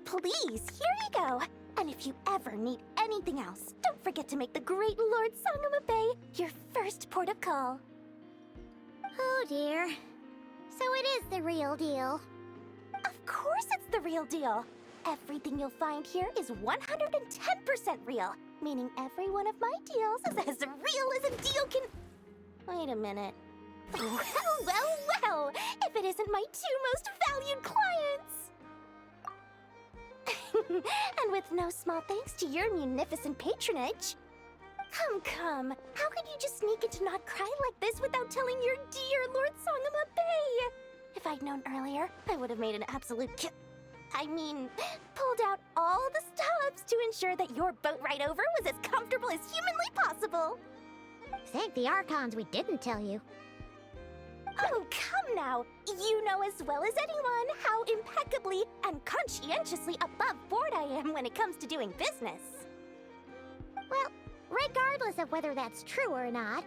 Please, here you go. And if you ever need anything else, don't forget to make the great Lord Sangama Bay your first port of call. Oh dear. So it is the real deal. Of course it's the real deal. Everything you'll find here is 110% real, meaning every one of my deals is as real as a deal can... Wait a minute. Well, if it isn't my two most valued clients! And with no small thanks to your munificent patronage. Come, how could you just sneak into Not Cry like this without telling your dear Lord Sangama Bay? If I'd known earlier, I would have made an absolute pulled out all the stops to ensure that your boat ride over was as comfortable as humanly possible. Thank the Archons we didn't tell you. Oh, come now! You know as well as anyone how impeccably and conscientiously above board I am when it comes to doing business. Well, regardless of whether that's true or not,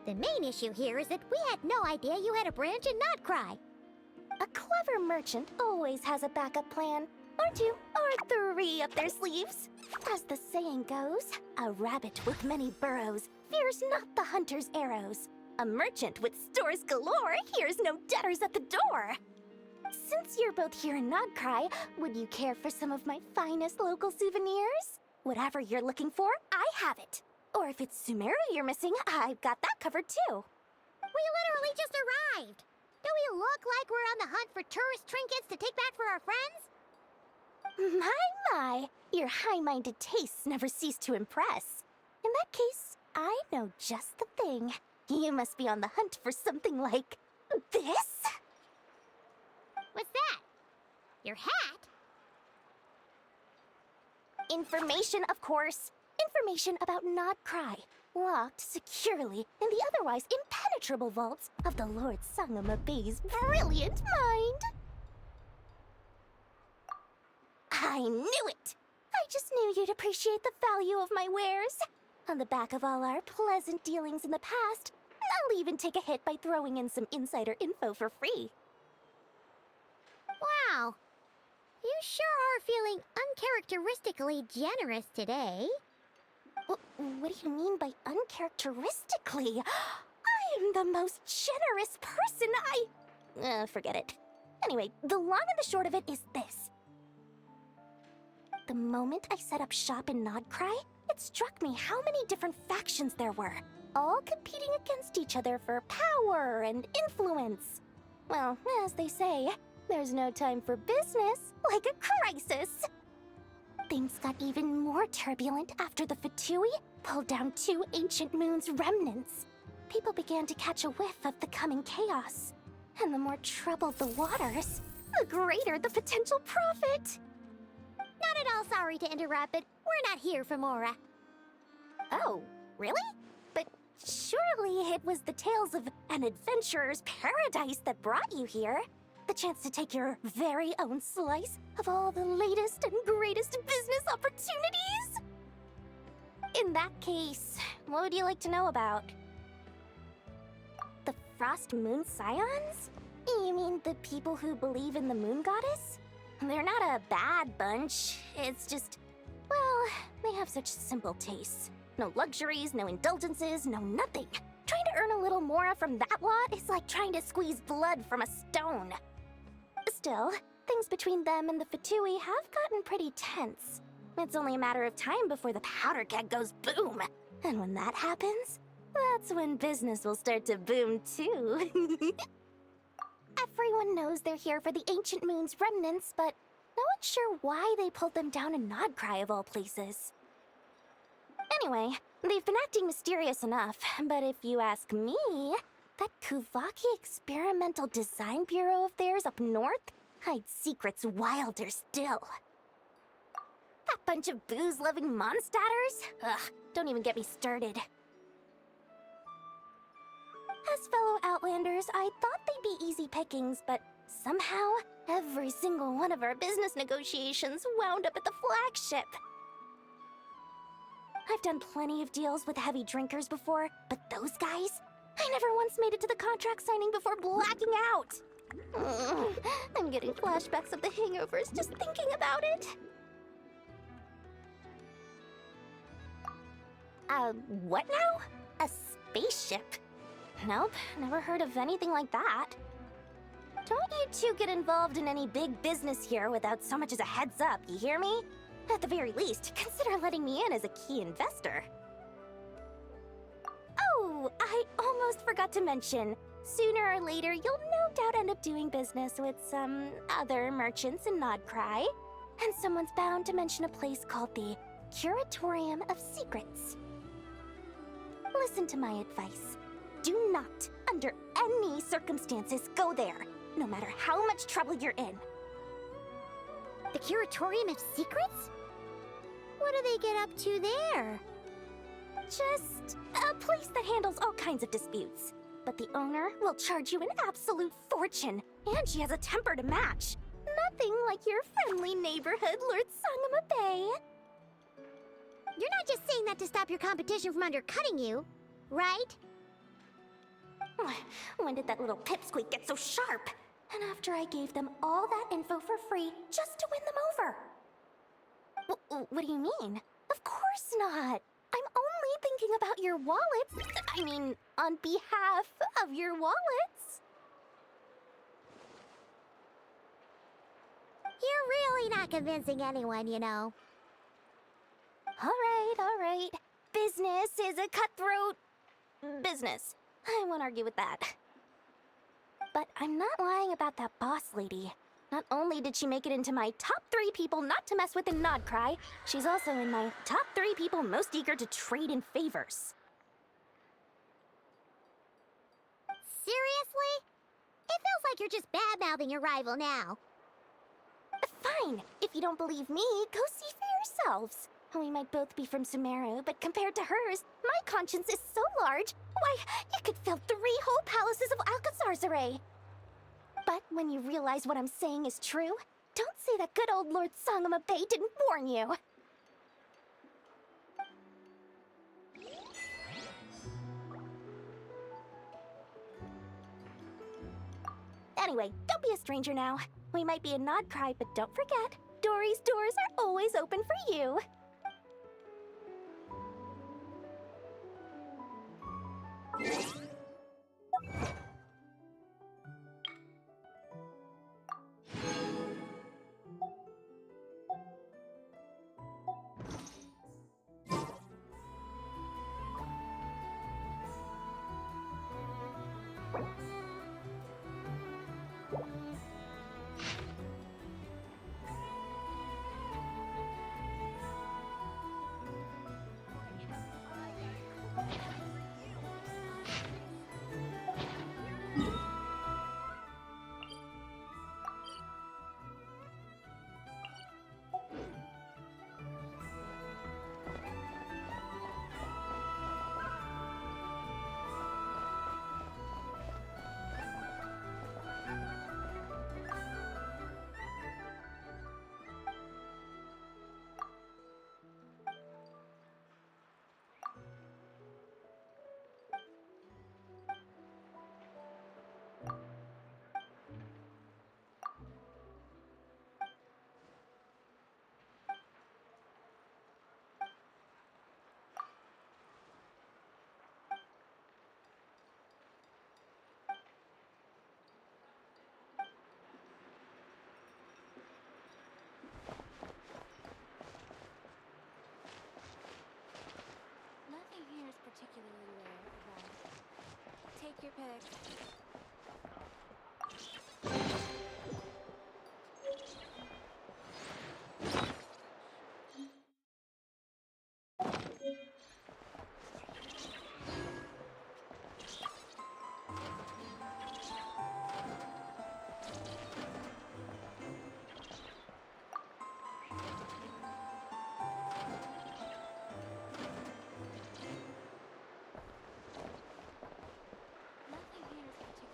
the main issue here is that we had no idea you had a branch in Not Cry. A clever merchant always has a backup plan, or two, or three up their sleeves. As the saying goes, a rabbit with many burrows fears not the hunter's arrows. A merchant with stores galore hears no debtors at the door. Since you're both here in Not Cry, would you care for some of my finest local souvenirs? Whatever you're looking for, I have it. Or if it's Sumeru you're missing, I've got that covered too. We literally just arrived. Do we look like we're on the hunt for tourist trinkets to take back for our friends? My, your high-minded tastes never cease to impress. In that case, I know just the thing. You must be on the hunt for something like this? What's that? Your hat? Information, of course. Information about Not Cry, locked securely in the otherwise impenetrable vaults of the Lord Sangama Bay's brilliant mind. I knew it! I just knew you'd appreciate the value of my wares. On the back of all our pleasant dealings in the past, I'll even take a hit by throwing in some insider info for free. Wow. You sure are feeling uncharacteristically generous today. What do you mean by uncharacteristically? I am the most generous person forget it. Anyway, the long and the short of it is this. The moment I set up shop in Not Cry, it struck me how many different factions there were. all competing against each other for power and influence. Well, as they say, there's no time for business like a crisis. Things got even more turbulent after the Fatui pulled down 2 ancient moon's remnants. People began to catch a whiff of the coming chaos. And the more troubled the waters, the greater the potential profit. Not at all sorry to interrupt, but we're not here for Mora. Oh, really? But surely it was the tales of an adventurer's paradise that brought you here. The chance to take your very own slice of all the latest and greatest business opportunities? In that case, what would you like to know about? The Frost Moon Scions? You mean the people who believe in the Moon Goddess? They're not a bad bunch. It's just, well, they have such simple tastes. No luxuries, no indulgences, no nothing. Trying to earn a little more from that lot is like trying to squeeze blood from a stone. Still, things between them and the Fatui have gotten pretty tense. It's only a matter of time before the powder keg goes boom. And when that happens, that's when business will start to boom too. Everyone knows they're here for the Ancient Moon's remnants, but no one's sure why they pulled them down in Nodcry of all places. Anyway, they've been acting mysterious enough, but if you ask me, that Kuvaki Experimental Design Bureau of theirs up north hides secrets wilder still. That bunch of booze-loving monstatters? Ugh, don't even get me started. As fellow Outlanders, I thought they'd be easy pickings, but somehow, every single one of our business negotiations wound up at the flagship. I've done plenty of deals with heavy drinkers before, but those guys? I never once made it to the contract signing before blacking out. I'm getting flashbacks of the hangovers just thinking about it. What now? A spaceship? Nope, never heard of anything like that. Don't you two get involved in any big business here without so much as a heads up, you hear me? At the very least, consider letting me in as a key investor. Oh, I almost forgot to mention. Sooner or later, you'll no doubt end up doing business with some other merchants in Nodcry. And someone's bound to mention a place called the Curatorium of Secrets. Listen to my advice. Do not, under any circumstances, go there, no matter how much trouble you're in. The Curatorium of Secrets? What do they get up to there? Just a place that handles all kinds of disputes. But the owner will charge you an absolute fortune, and she has a temper to match. Nothing like your friendly neighborhood Lord Sangama Bay. You're not just saying that to stop your competition from undercutting you, right? When did that little pipsqueak get so sharp? And after I gave them all that info for free just to win them over. What do you mean? Of course not. I'm only thinking about your wallets. I mean, on behalf of your wallets. You're really not convincing anyone, you know. All right. Business is a cutthroat business. I won't argue with that. But I'm not lying about that boss lady. Not only did she make it into my top 3 people not to mess with in Nodcry, she's also in my top 3 people most eager to trade in favors. Seriously? It feels like you're just bad-mouthing your rival now. Fine. If you don't believe me, go see for yourselves. We might both be from Sumeru, but compared to hers, my conscience is so large, why, you could fill 3 whole palaces of Alcazar's array. But when you realize what I'm saying is true, don't say that good old Lord Sangama Bay didn't warn you. Anyway, don't be a stranger now. We might be in Nodcry, but don't forget, Dory's doors are always open for you. your pick. Nothing here is particularly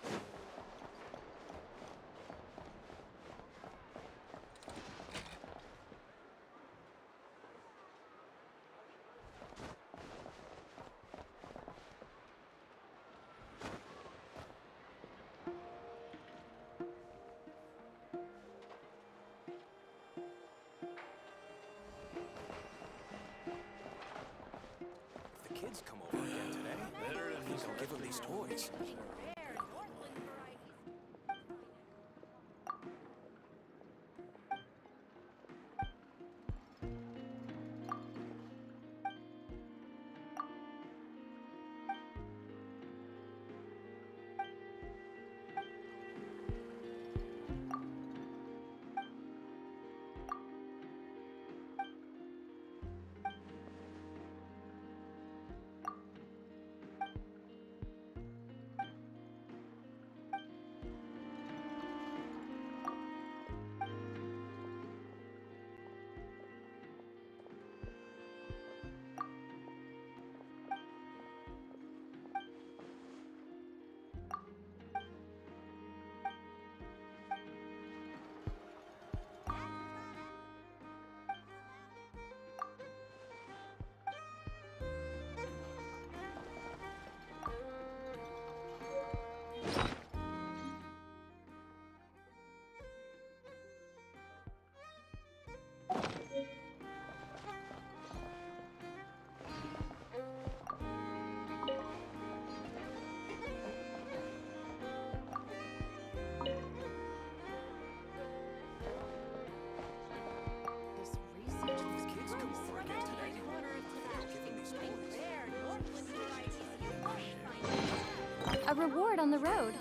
If the kids come over again today, please don't give them these toys. a reward on the road.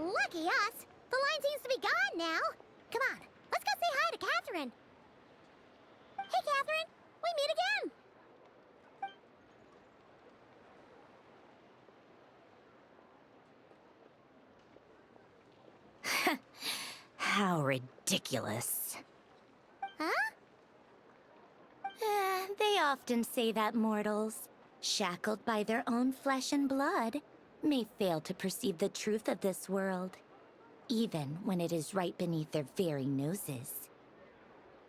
Lucky us! The line seems to be gone now. Come on, let's go say hi to Catherine. Hey, Catherine! We meet again! How ridiculous. Huh? They often say that mortals, shackled by their own flesh and blood, may fail to perceive the truth of this world, even when it is right beneath their very noses.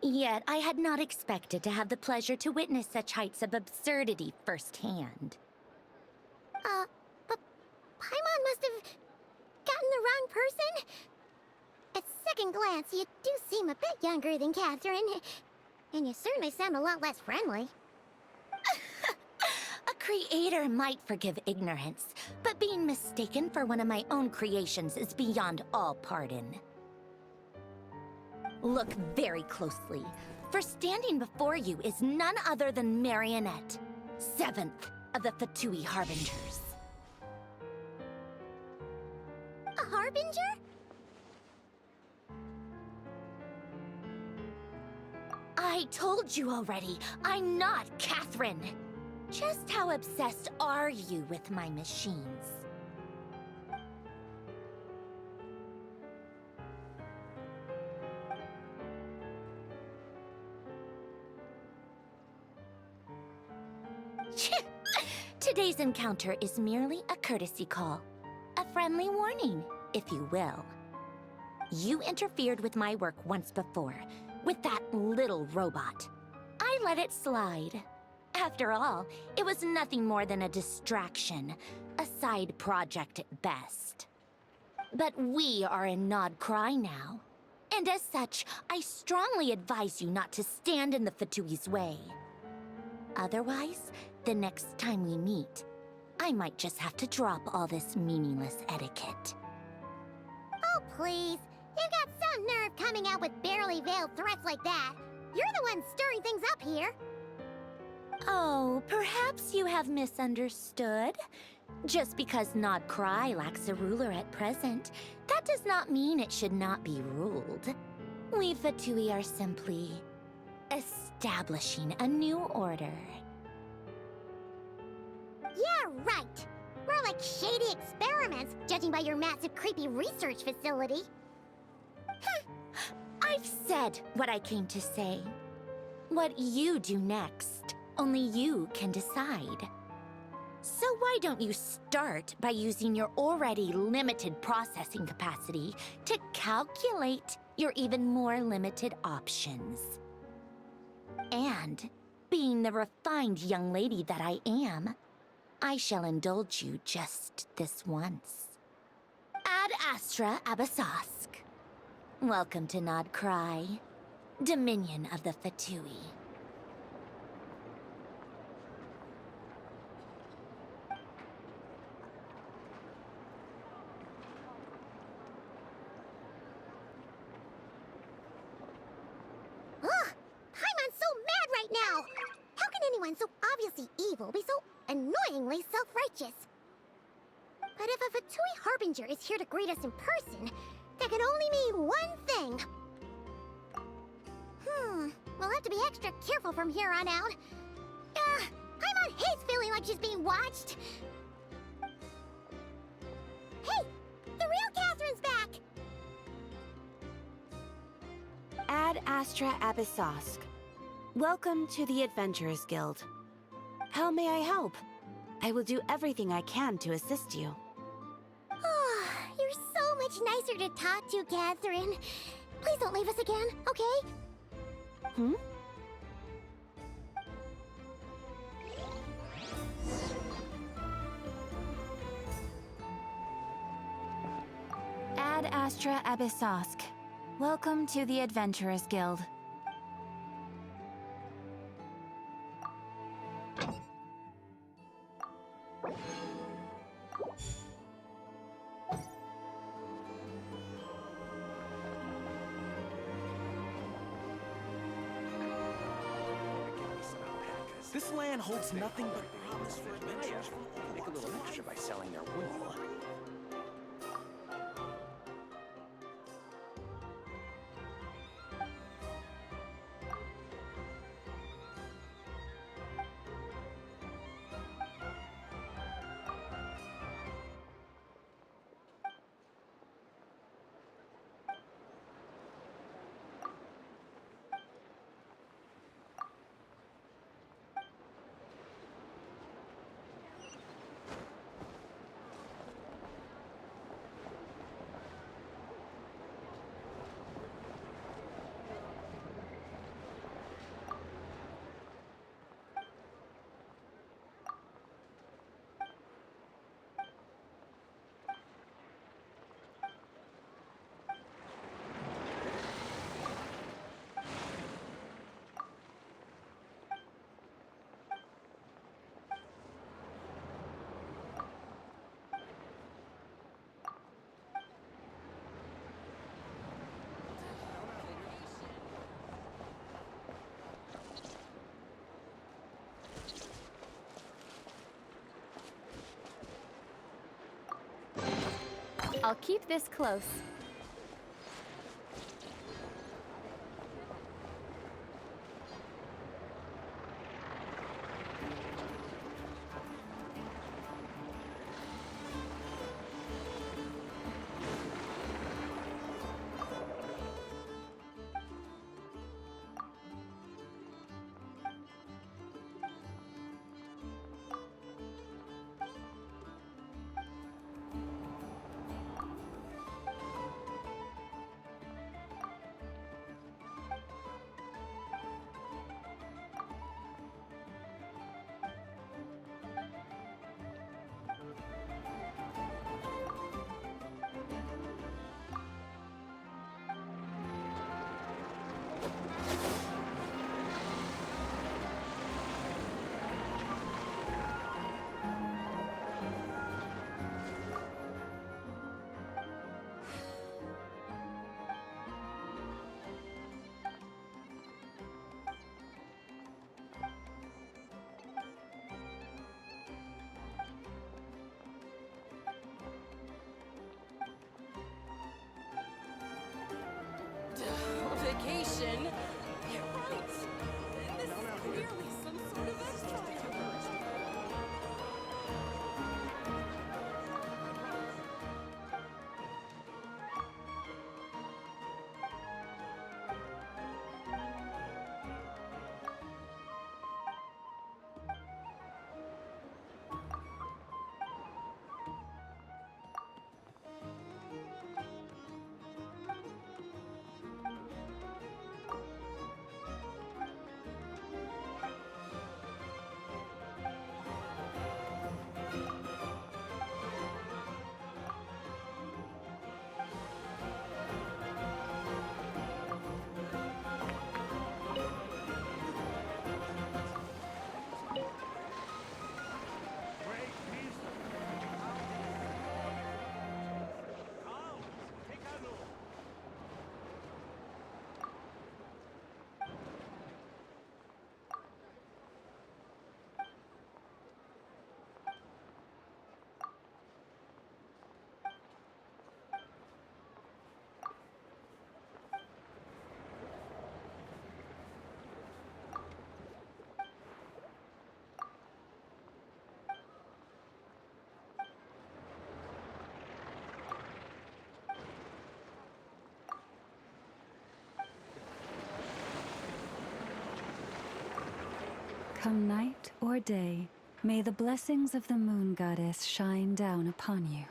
Yet I had not expected to have the pleasure to witness such heights of absurdity firsthand. But Paimon must have gotten the wrong person? At second glance, you do seem a bit younger than Catherine. And you certainly sound a lot less friendly. A creator might forgive ignorance, but being mistaken for one of my own creations is beyond all pardon. Look very closely, for standing before you is none other than Marionette, 7th of the Fatui Harbingers. A harbinger? I told you already, I'm not Catherine. Just how obsessed are you with my machines? Today's encounter is merely a courtesy call. A friendly warning, if you will. You interfered with my work once before, with that little robot. I let it slide. After all, it was nothing more than a distraction, a side project at best. But we are in Nod Cry now, and as such, I strongly advise you not to stand in the Fatui's way. Otherwise, the next time we meet, I might just have to drop all this meaningless etiquette. Oh, please. You've got some nerve coming out with barely veiled threats like that. You're the one stirring things up here. Oh, perhaps you have misunderstood. Just because Nod Cry lacks a ruler at present, that does not mean it should not be ruled. We Fatui are simply establishing a new order. Yeah, right. More like shady experiments, judging by your massive creepy research facility. I've said what I came to say. What you do next, only you can decide. So why don't you start by using your already limited processing capacity to calculate your even more limited options? And, being the refined young lady that I am, I shall indulge you just this once. Ad Astra Abyssosque. Welcome to Nod Cry, Dominion of the Fatui. Ugh! Paimon's so mad right now! How can anyone so obviously evil be so annoyingly self-righteous? But if a Fatui Harbinger is here to greet us in person, that can only mean one thing. We'll have to be extra careful from here on out. Paimon hates feeling like she's being watched. Hey! The real Catherine's back! Ad Astra Abyssosque. Welcome to the Adventurers Guild. How may I help? I will do everything I can to assist you. Oh, you're so much nicer to talk to, Catherine. Please don't leave us again, okay? Hmm? Ad Astra Abyssosque. Welcome to the Adventurers Guild. This land holds nothing but promise for adventurers. Make a little extra by selling their wool. I'll keep this close. Vacation? You're right. This is clearly some sort of extra. Come night or day, may the blessings of the moon goddess shine down upon you.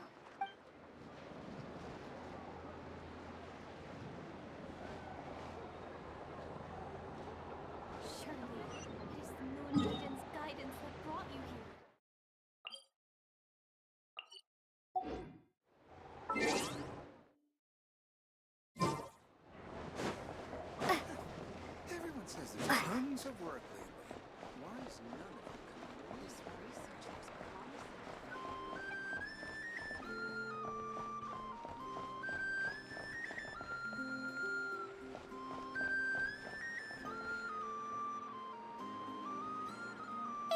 Surely, it is the Moon Maiden's guidance that brought you here. Everyone says there's tons of work lately. Why is none of it coming? These researchers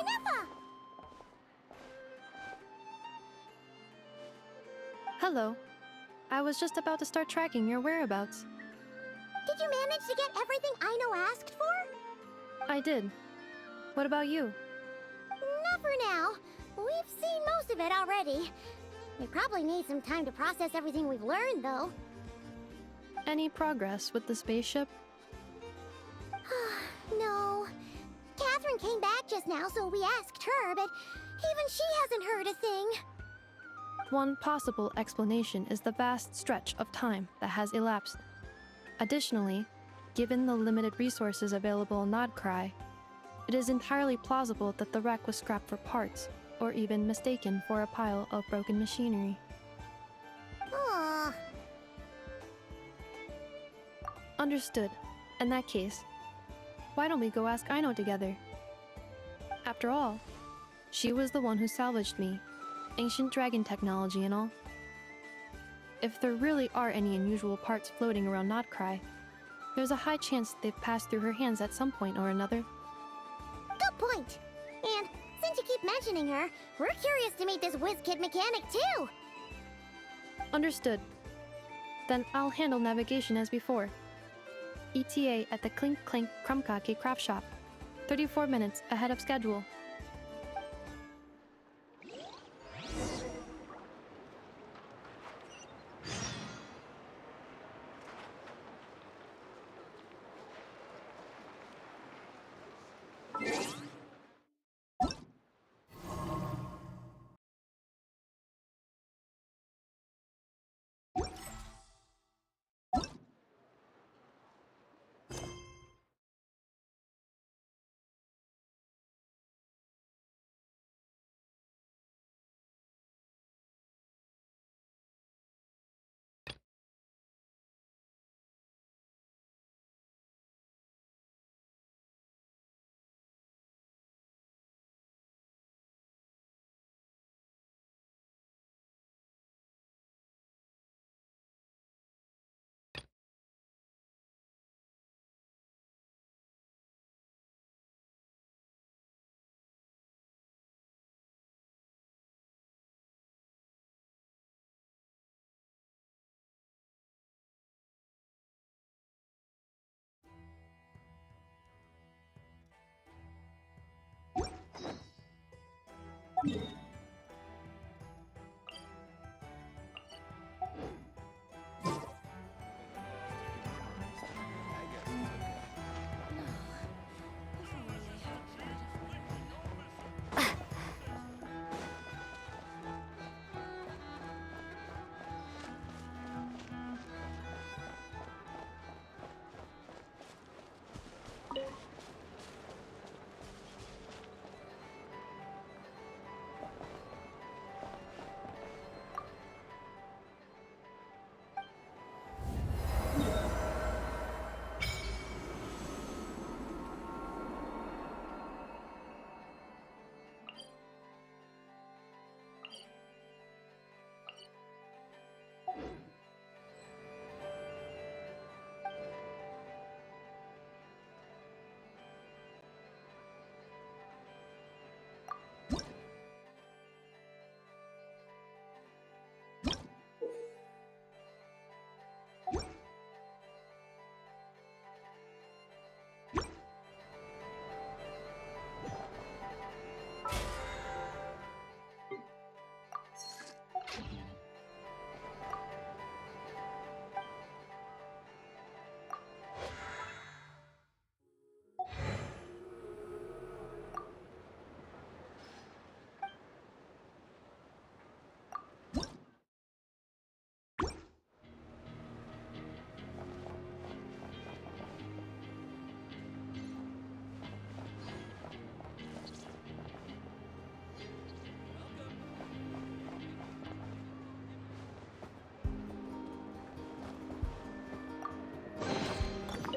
Enough! Hello. I was just about to start tracking your whereabouts. Did you manage to get everything Aino asked for? I did. What about you? Not for now. We've seen most of it already. We probably need some time to process everything we've learned, though. Any progress with the spaceship? No. Catherine came back just now, so we asked her, but even she hasn't heard a thing. One possible explanation is the vast stretch of time that has elapsed. Additionally, given the limited resources available in Nodcry, it is entirely plausible that the wreck was scrapped for parts, or even mistaken for a pile of broken machinery. Aw. Understood. In that case, why don't we go ask Aino together? After all, she was the one who salvaged me, ancient dragon technology and all. If there really are any unusual parts floating around Nodcry, there's a high chance they've passed through her hands at some point or another. Good point. And since you keep mentioning her, we're curious to meet this whiz-kid mechanic too. Understood. Then I'll handle navigation as before. ETA at the Clink Clink Krumkake craft shop. 34 minutes ahead of schedule.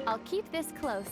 I'll keep this close.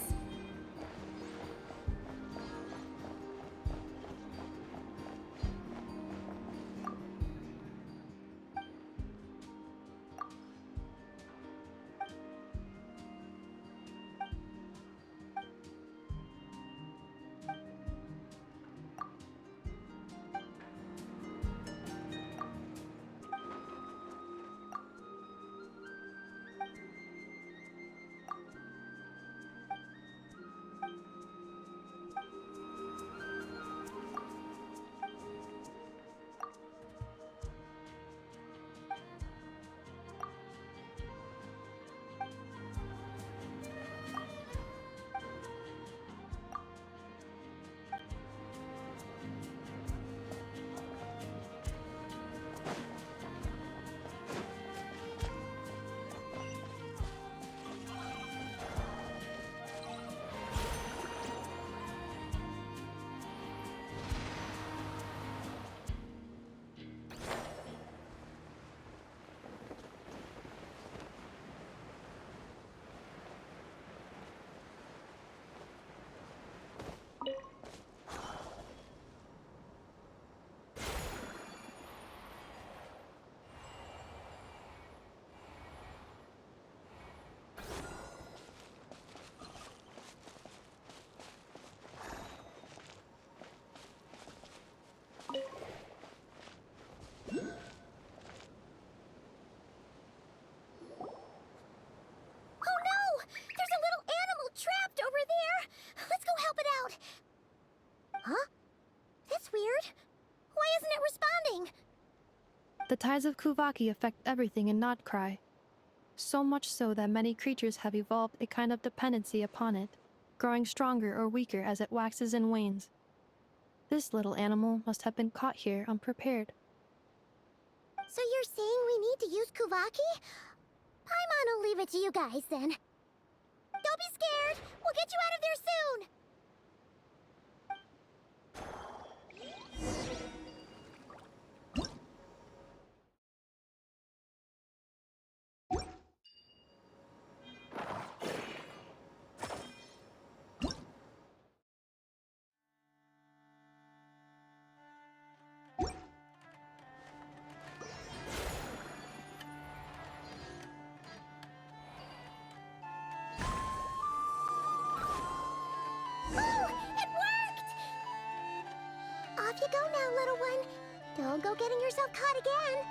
The tides of Kuvaki affect everything in Nodcry. So much so that many creatures have evolved a kind of dependency upon it, growing stronger or weaker as it waxes and wanes. This little animal must have been caught here unprepared. So you're saying we need to use Kuvaki? Paimon will leave it to you guys then. Don't be scared! We'll get you out of there soon! Oh, it worked! Off you go now, little one. Don't go getting yourself caught again.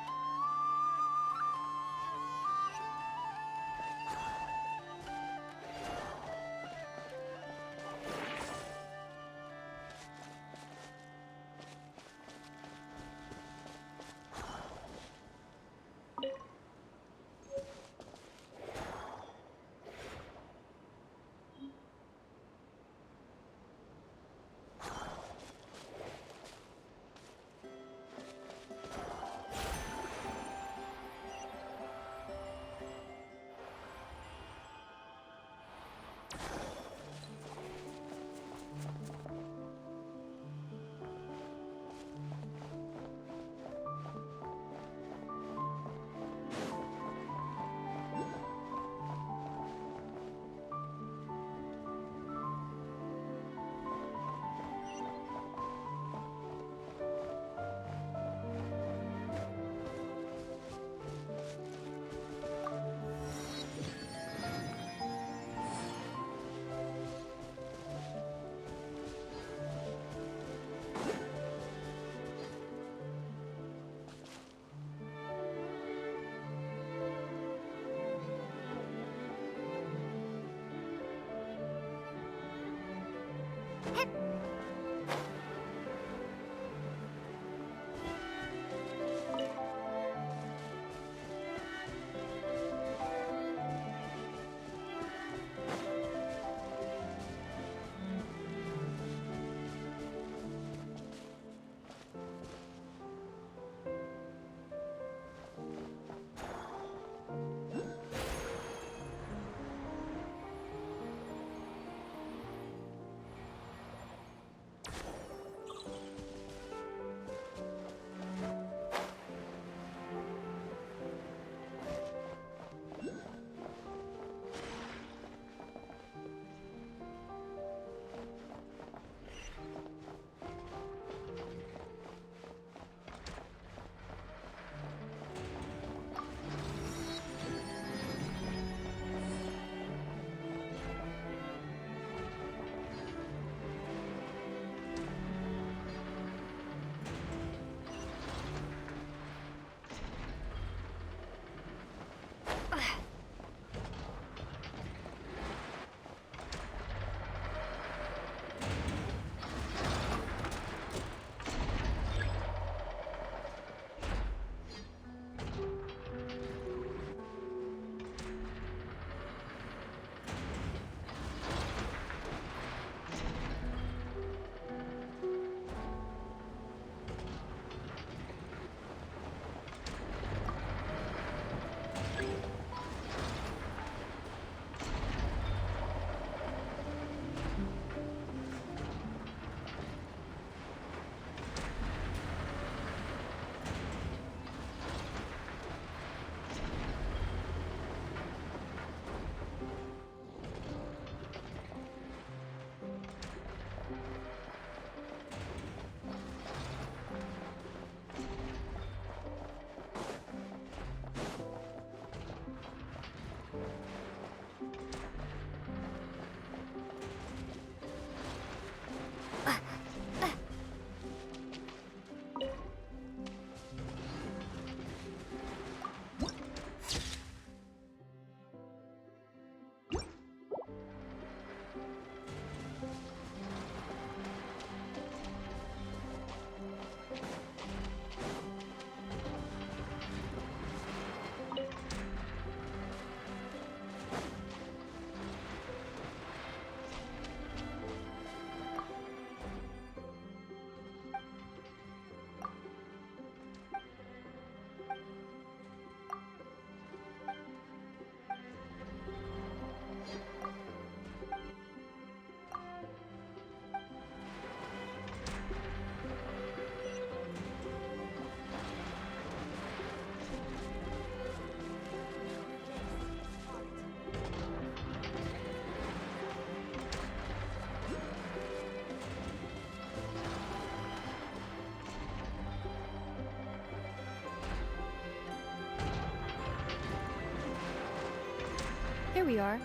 Here we are.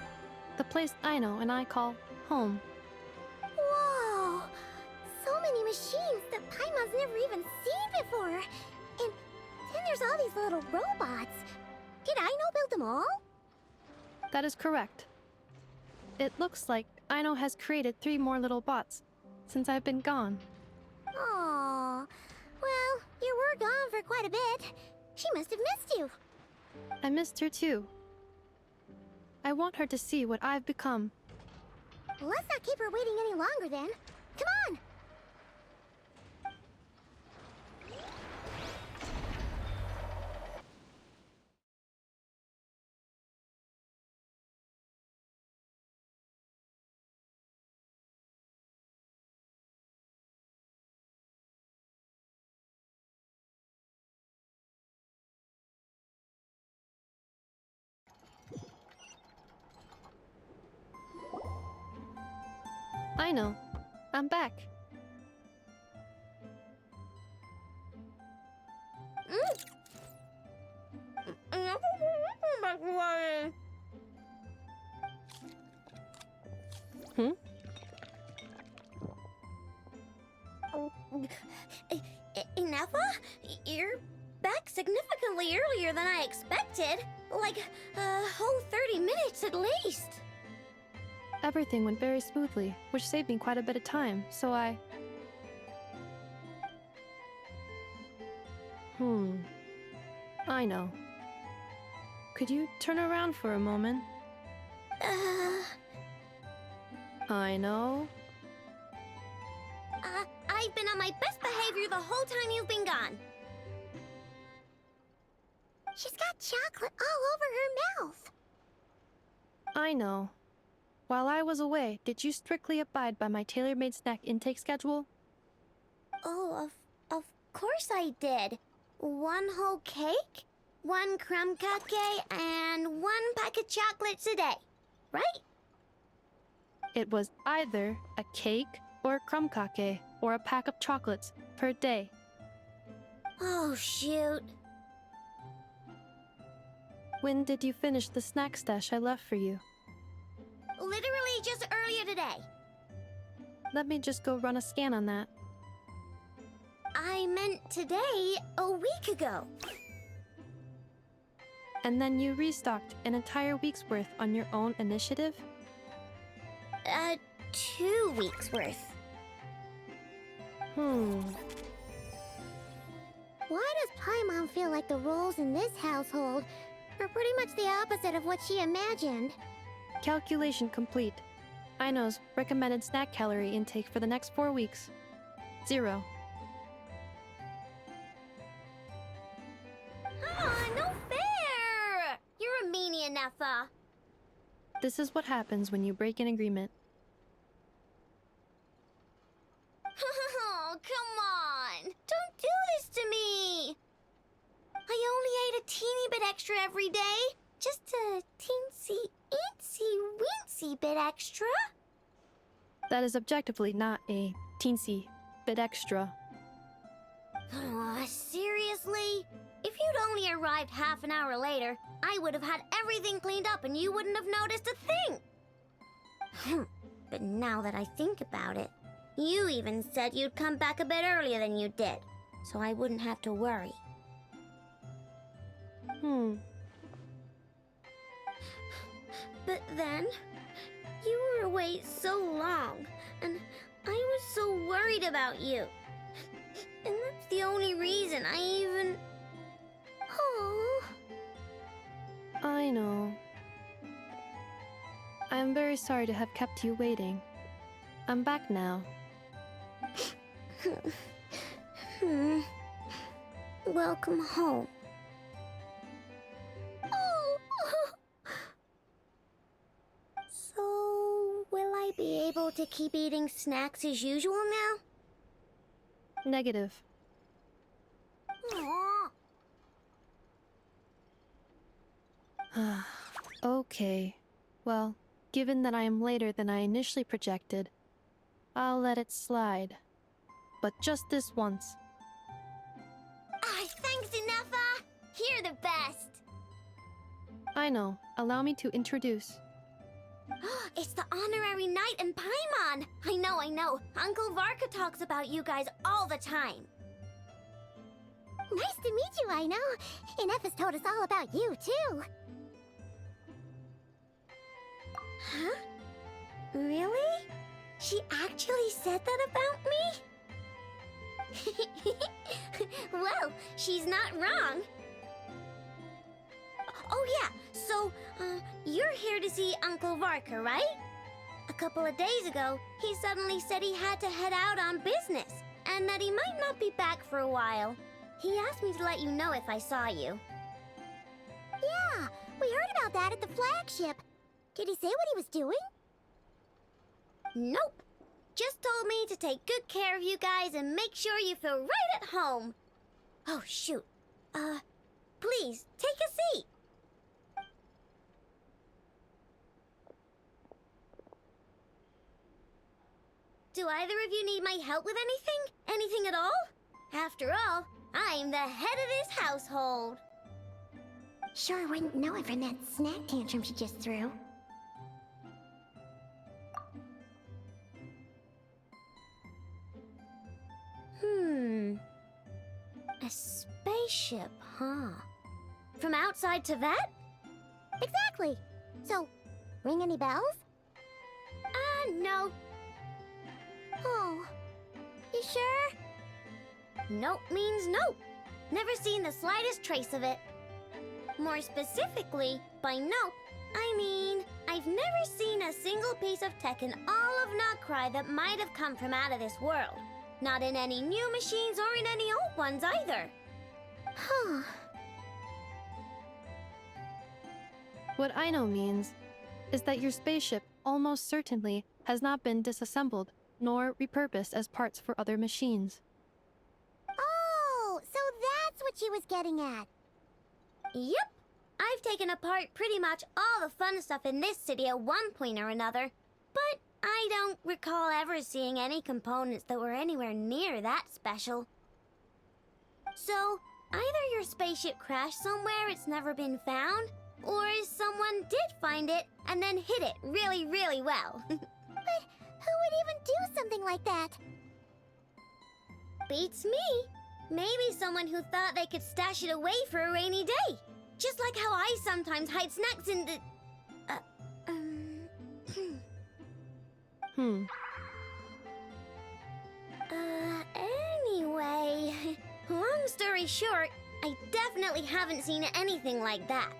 The place Aino and I call home. Whoa! So many machines that Paimon's never even seen before. And then there's all these little robots. Did Aino build them all? That is correct. It looks like Aino has created 3 more little bots since I've been gone. Aww. Well, you were gone for quite a bit. She must have missed you. I missed her too. I want her to see what I've become. Let's not keep her waiting any longer then. Come on! Aino, I'm back. Hmm? Ineffa? You're back significantly earlier than I expected. Like a whole 30 minutes at least. Everything went very smoothly, which saved me quite a bit of time, so I... I know. Could you turn around for a moment? I know. I've been on my best behavior the whole time you've been gone. She's got chocolate all over her mouth. I know. While I was away, did you strictly abide by my tailor-made snack intake schedule? Oh, of course I did. 1 whole cake, 1 crumb cake, and 1 pack of chocolates a day, right? It was either a cake or a crumb cake or a pack of chocolates per day. Oh, shoot. When did you finish the snack stash I left for you? Literally just earlier today. Let me just go run a scan on that. I meant today, a week ago. And then you restocked an entire week's worth on your own initiative? 2 weeks worth. Hmm. Why does Paimon feel like the roles in this household are pretty much the opposite of what she imagined? Calculation complete. Aino's recommended snack calorie intake for the next 4 weeks. 0. No fair! You're a meanie, Ineffa. This is what happens when you break an agreement. Oh, come on! Don't do this to me! I only ate a teeny bit extra every day. Just a teensy bit extra. That is objectively not a teensy bit extra. Seriously? If you'd only arrived half an hour later, I would have had everything cleaned up and you wouldn't have noticed a thing. But now that I think about it, you even said you'd come back a bit earlier than you did, so I wouldn't have to worry. But then, you were away so long, and I was so worried about you. And that's the only reason I even... Oh. I know. I am very sorry to have kept you waiting. I'm back now. Welcome home. Oh. So, will I be able to keep eating snacks as usual now? Negative. Aw. Okay. Well, given that I am later than I initially projected, I'll let it slide. But just this once. Thanks, Ineffa! You're the best! Aino, allow me to introduce. It's the honorary knight and Paimon! I know. Uncle Varka talks about you guys all the time. Nice to meet you, Aino. Inef has told us all about you, too. Huh? Really? She actually said that about me? Well, she's not wrong. Oh yeah, so, you're here to see Uncle Varka, right? A couple of days ago, he suddenly said he had to head out on business, and that he might not be back for a while. He asked me to let you know if I saw you. Yeah, we heard about that at the flagship. Did he say what he was doing? Nope. Just told me to take good care of you guys and make sure you feel right at home. Oh, shoot. Please, take a seat. Do either of you need my help with anything? Anything at all? After all, I'm the head of this household. Sure wouldn't know it from that snack tantrum she just threw. A spaceship, huh? From outside to that? Exactly. So, ring any bells? No. Oh, you sure? Nope means nope. Never seen the slightest trace of it. More specifically, by nope, I mean, I've never seen a single piece of tech in all of Nokrai that might have come from out of this world. Not in any new machines or in any old ones either. Huh. What Aino means is that your spaceship almost certainly has not been disassembled nor repurposed as parts for other machines. Oh, so that's what she was getting at. Yep. I've taken apart pretty much all the fun stuff in this city at one point or another, but I don't recall ever seeing any components that were anywhere near that special. So, either your spaceship crashed somewhere it's never been found, or someone did find it and then hid it really, really well. But who would even do something like that? Beats me. Maybe someone who thought they could stash it away for a rainy day. Just like how I sometimes hide snacks in the... Anyway, long story short, I definitely haven't seen anything like that.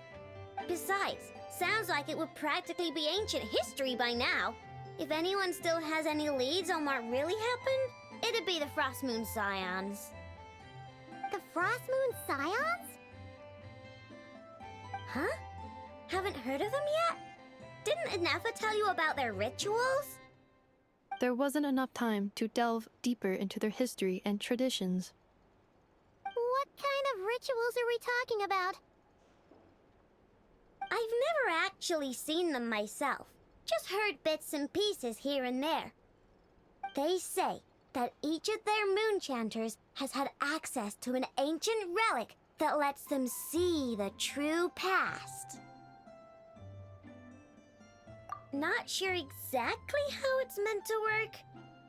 Besides, sounds like it would practically be ancient history by now. If anyone still has any leads on what really happened, it'd be the Frost Moon Scions. The Frost Moon Scions? Huh? Haven't heard of them yet? Didn't Inefa tell you about their rituals? There wasn't enough time to delve deeper into their history and traditions. What kind of rituals are we talking about? I've never actually seen them myself. Just heard bits and pieces here and there. They say that each of their moon chanters has had access to an ancient relic that lets them see the true past. Not sure exactly how it's meant to work.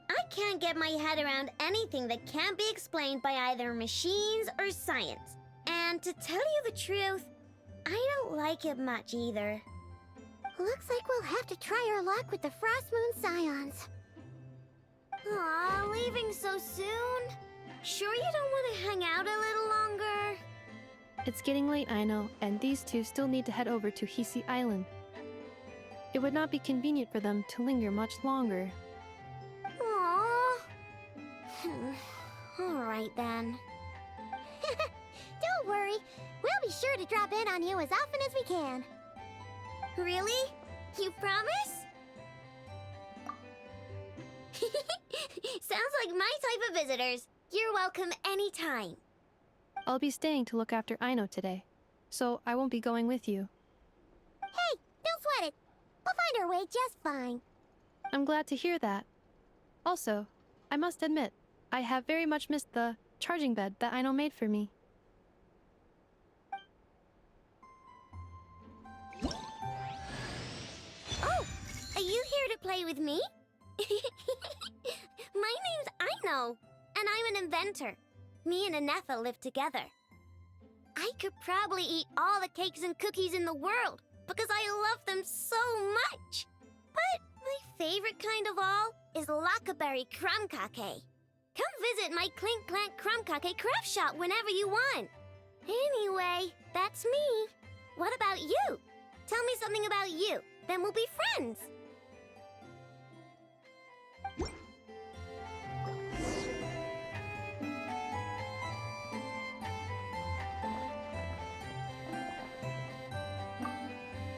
I can't get my head around anything that can't be explained by either machines or science. And to tell you the truth, I don't like it much either. Looks like we'll have to try our luck with the Frost Moon Scions. Aw, leaving so soon? Sure you don't want to hang out a little longer? It's getting late, Aino, and these two still need to head over to Hisi Island. It would not be convenient for them to linger much longer. Aww. Alright then. Don't worry. We'll be sure to drop in on you as often as we can. Really? You promise? Sounds like my type of visitors. You're welcome anytime. I'll be staying to look after Aino today, so I won't be going with you. Hey, don't sweat it. We'll find our way just fine. I'm glad to hear that. Also, I must admit, I have very much missed the charging bed that Aino made for me. play with me? My name's Aino, and I'm an inventor. Me and Anefa live together. I could probably eat all the cakes and cookies in the world because I love them so much. But my favorite kind of all is lacquerberry crumb cake. Come visit my Clink Clank crumb cake craft shop whenever you want. Anyway, that's me. What about you? Tell me something about you, then we'll be friends.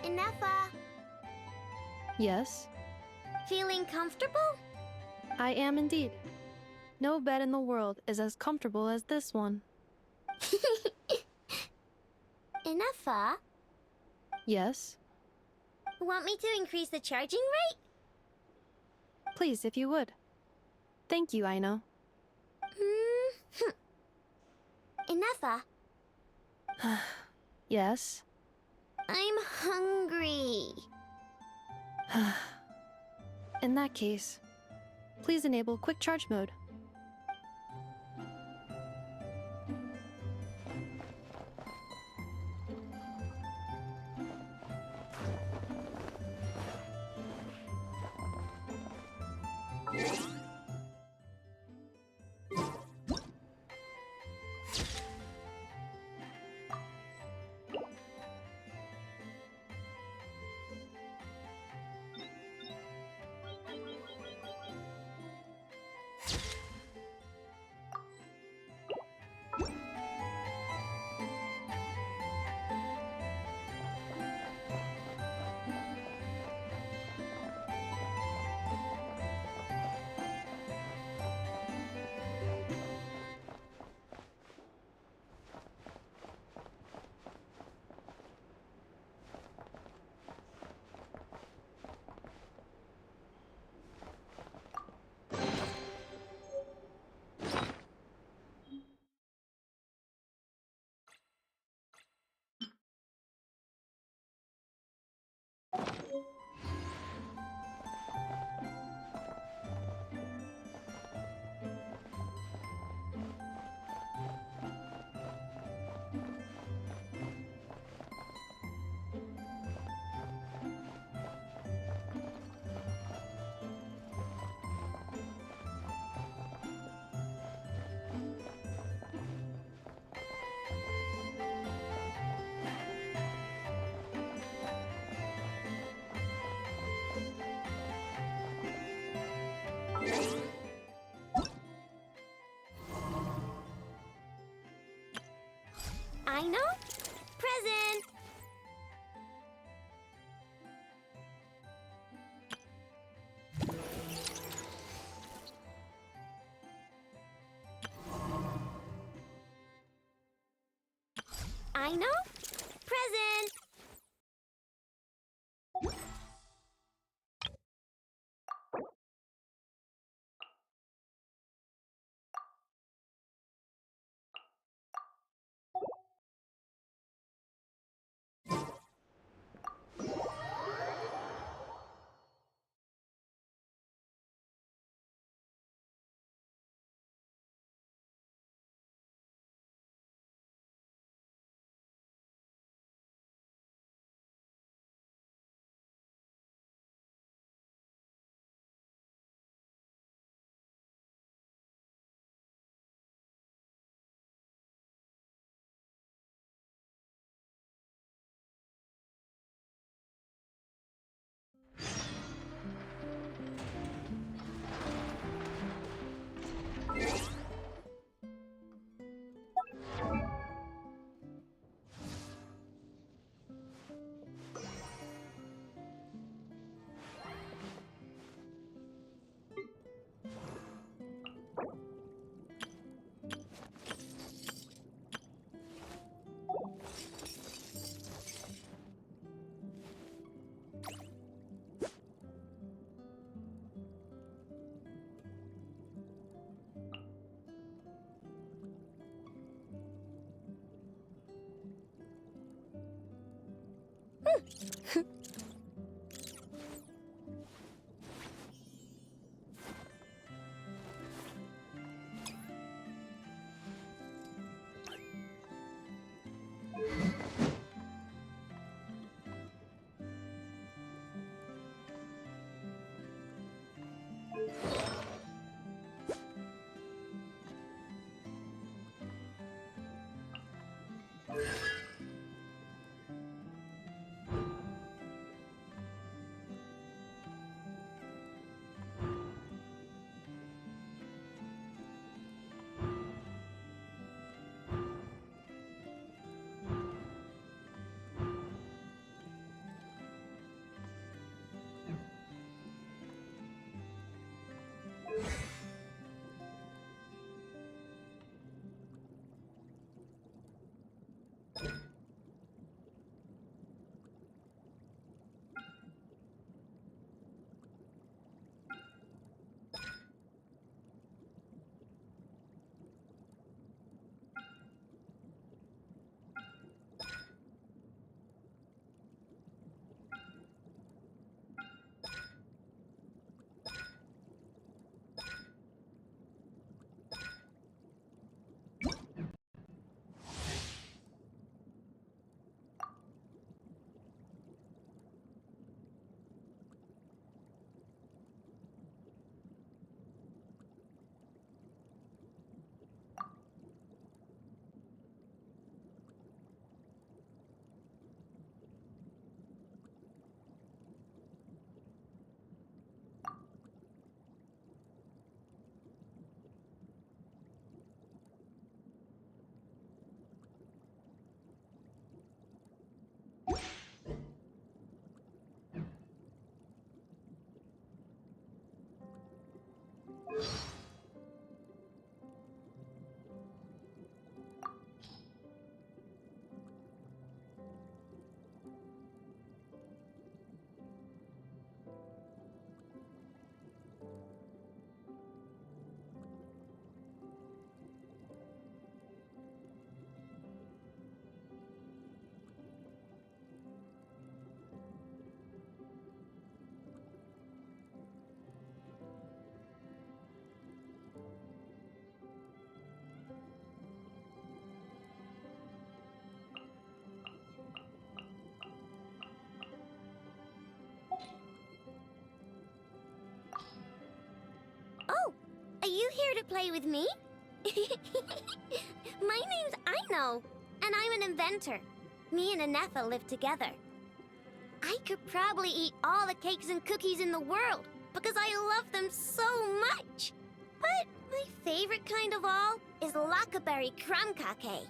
Inefa, Yes, feeling comfortable? I am indeed. No bed in the world is as comfortable as this one. Inefa, Yes, want me to increase the charging rate? please, if you would. Thank you, Aino. Inefa, Yes. I'm hungry. In that case, please enable quick charge mode. Aino, present. Aino, present. Oh, are you here to play with me? My name's Aino, and I'm an inventor. Me and Anetha live together. I could probably eat all the cakes and cookies in the world because I love them so much. But my favorite kind of all is Lackaberry Crumb Cake.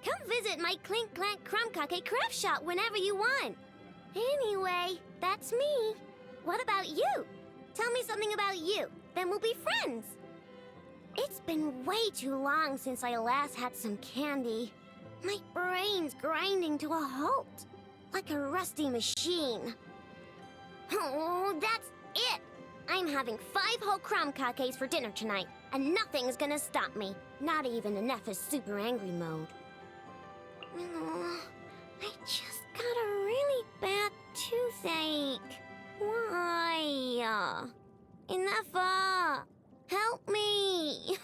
Come visit my Clink Clank Crumb Cake craft shop whenever you want. Anyway, that's me. What about you? Tell me something about you, then we'll be friends. It's been way too long since I last had some candy. My brain's grinding to a halt, like a rusty machine. Oh, that's it! I'm having 5 whole crumb cakes for dinner tonight, and nothing's gonna stop me. Not even Anetha's super angry mode. Oh, I just got a really bad toothache. Why? Anetha, help me!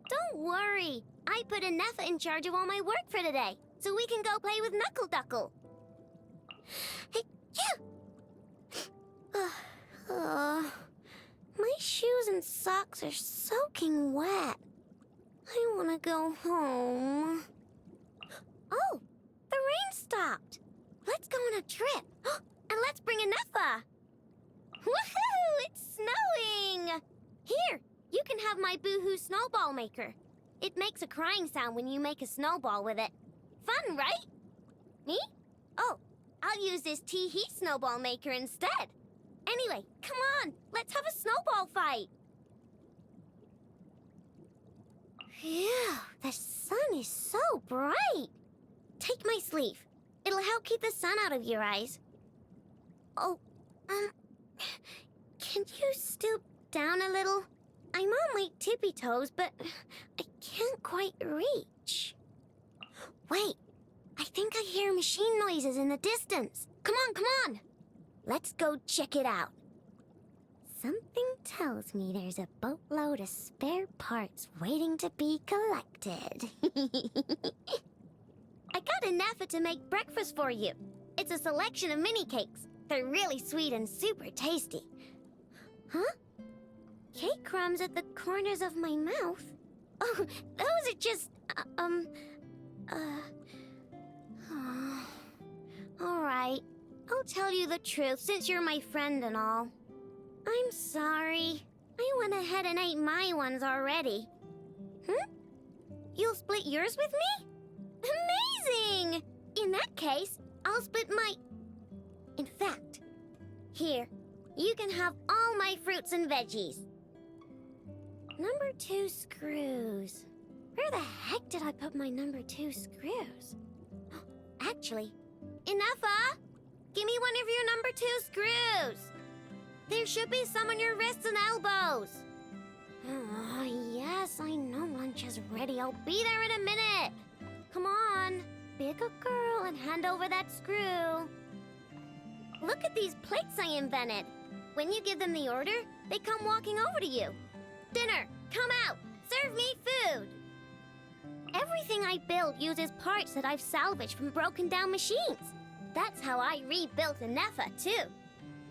Don't worry. I put Anetha in charge of all my work for today, so we can go play with Knuckle Duckle. My shoes and socks are soaking wet. I want to go home. Oh, the rain stopped. Let's go on a trip. And let's bring Anetha. Woohoo! It's snowing! Here, you can have my Boohoo snowball maker. It makes a crying sound when you make a snowball with it. Fun, right? Me? Oh, I'll use this tee-hee snowball maker instead. Anyway, come on, let's have a snowball fight. Phew, the sun is so bright. Take my sleeve. It'll help keep the sun out of your eyes. Oh, can you stoop down a little? I'm on my tippy toes, but I can't quite reach. Wait, I think I hear machine noises in the distance. Come on, come on! Let's go check it out. Something tells me there's a boatload of spare parts waiting to be collected. I got Anetha to make breakfast for you. It's a selection of mini cakes. They're really sweet and super tasty. Huh? Cake crumbs at the corners of my mouth? Oh, those are just, Alright, I'll tell you the truth since you're my friend and all. I'm sorry. I went ahead and ate my ones already. You'll split yours with me? Amazing! In that case, I'll split my... In fact, here, you can have all my fruits and veggies. Number 2 screws. Where the heck did I put my number 2 screws? Actually, Anetha! Give me one of your number 2 screws! There should be some on your wrists and elbows. Oh, yes, I know lunch is ready. I'll be there in a minute. Come on, be a good girl and hand over that screw. Look at these plates I invented. When you give them the order, they come walking over to you. Dinner, come out, serve me food. Everything I build uses parts that I've salvaged from broken down machines. That's how I rebuilt Anetha, too.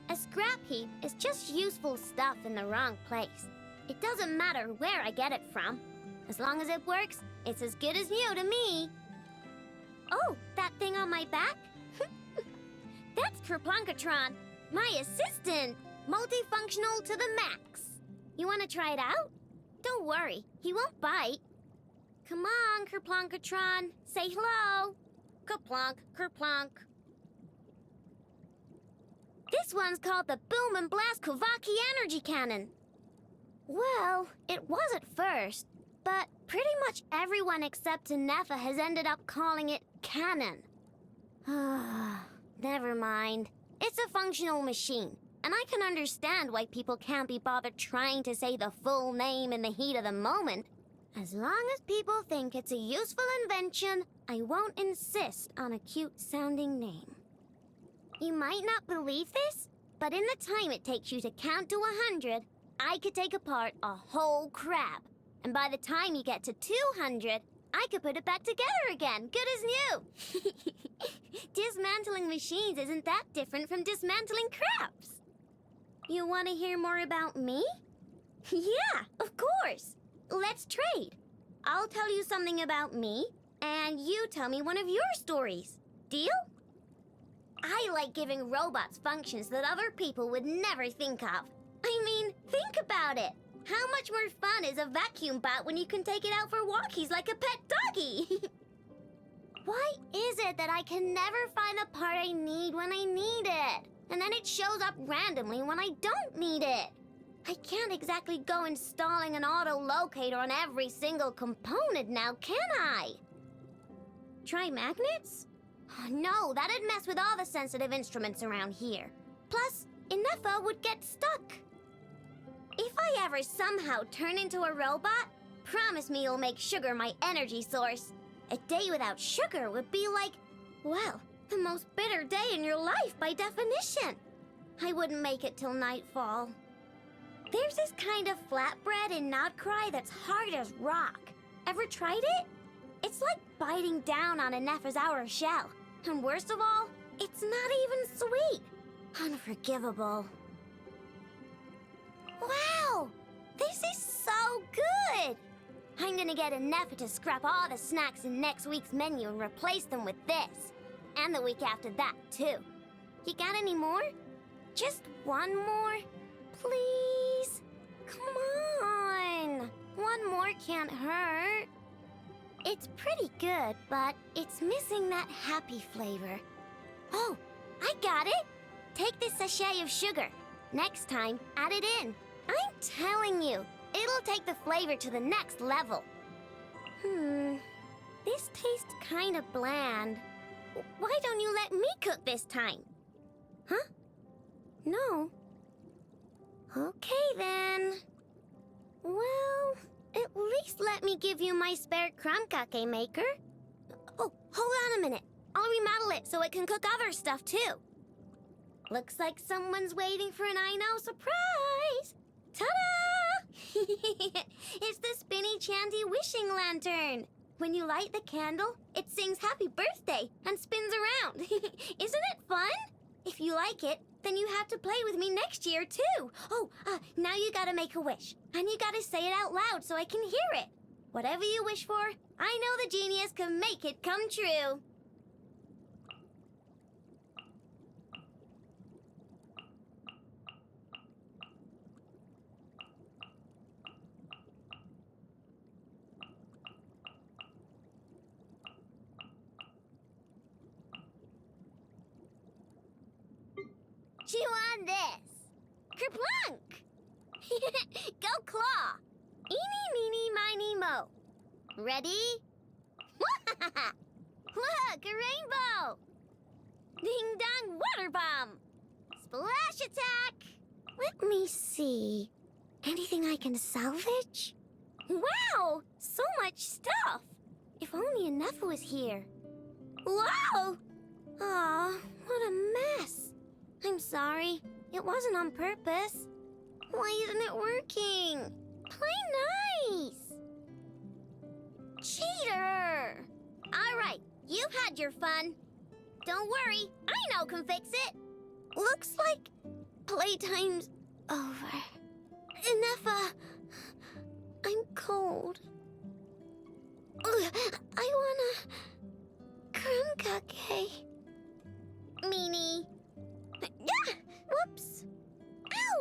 A scrap heap is just useful stuff in the wrong place. It doesn't matter where I get it from. As long as it works, it's as good as new to me. Oh, that thing on my back? That's Kerplunkatron, my assistant. Multifunctional to the max. You want to try it out? Don't worry, he won't bite. Come on, Kerplunkatron, say hello. Kerplunk, Kerplunk. This one's called the Boom and Blast Kovaki Energy Cannon. Well, it was at first, but pretty much everyone except Anetha has ended up calling it Cannon. Never mind. It's a functional machine, and I can understand why people can't be bothered trying to say the full name in the heat of the moment. As long as people think it's a useful invention, I won't insist on a cute-sounding name. You might not believe this, but in the time it takes you to count to 100, I could take apart a whole crab. And by the time you get to 200, I could put it back together again, good as new. Dismantling machines isn't that different from dismantling crabs. You want to hear more about me? Yeah, of course. Let's trade. I'll tell you something about me, and you tell me one of your stories. Deal? I like giving robots functions that other people would never think of. I mean, think about it. How much more fun is a vacuum bot when you can take it out for walkies like a pet doggy? Why is it that I can never find the part I need when I need it? And then it shows up randomly when I don't need it? I can't exactly go installing an auto-locator on every single component now, can I? Try magnets? Oh, no, that'd mess with all the sensitive instruments around here. Plus, Inefa would get stuck. If I ever somehow turn into a robot, promise me you'll make sugar my energy source. A day without sugar would be like, well, the most bitter day in your life by definition. I wouldn't make it till nightfall. There's this kind of flatbread in Nodcry that's hard as rock. Ever tried it? It's like biting down on a Nefer's outer shell. And worst of all, it's not even sweet. Unforgivable. Wow! This is so good! I'm gonna get Nefer to scrap all the snacks in next week's menu and replace them with this. And the week after that, too. You got any more? Just one more? Please? Come on! One more can't hurt. It's pretty good, but it's missing that happy flavor. Oh, I got it! Take this sachet of sugar. Next time, add it in. I'm telling you, it'll take the flavor to the next level. This tastes kind of bland. Why don't you let me cook this time? Huh? No. Okay, then. Well, at least let me give you my spare crumcake maker. Oh, hold on a minute. I'll remodel it so it can cook other stuff, too. Looks like someone's waiting for an Aino surprise. Ta-da! It's the spinny chanty wishing lantern. When you light the candle, it sings happy birthday and spins around. Isn't it fun? If you like it, then you have to play with me next year, too. Oh, now you gotta make a wish. And you gotta say it out loud so I can hear it. Whatever you wish for, I know the genius can make it come true. Chew on this. Kerplunk! Go claw! Eeny, meeny, miny, mo. Ready? Look, a rainbow! Ding dong water bomb! Splash attack! Let me see. Anything I can salvage? Wow! So much stuff! If only enough was here. Whoa! Aw, what a mess. I'm sorry. It wasn't on purpose. Why isn't it working? Play nice! Cheater! All right, you've had your fun. Don't worry, Aino can fix it. Looks like playtime's over. Inefa, I'm cold. I want a crumcake. Meanie. Yeah! Whoops!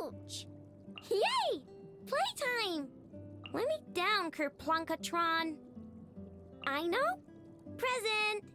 Ouch! Yay! Playtime! Let me down, Kerplunkatron. I know. Present!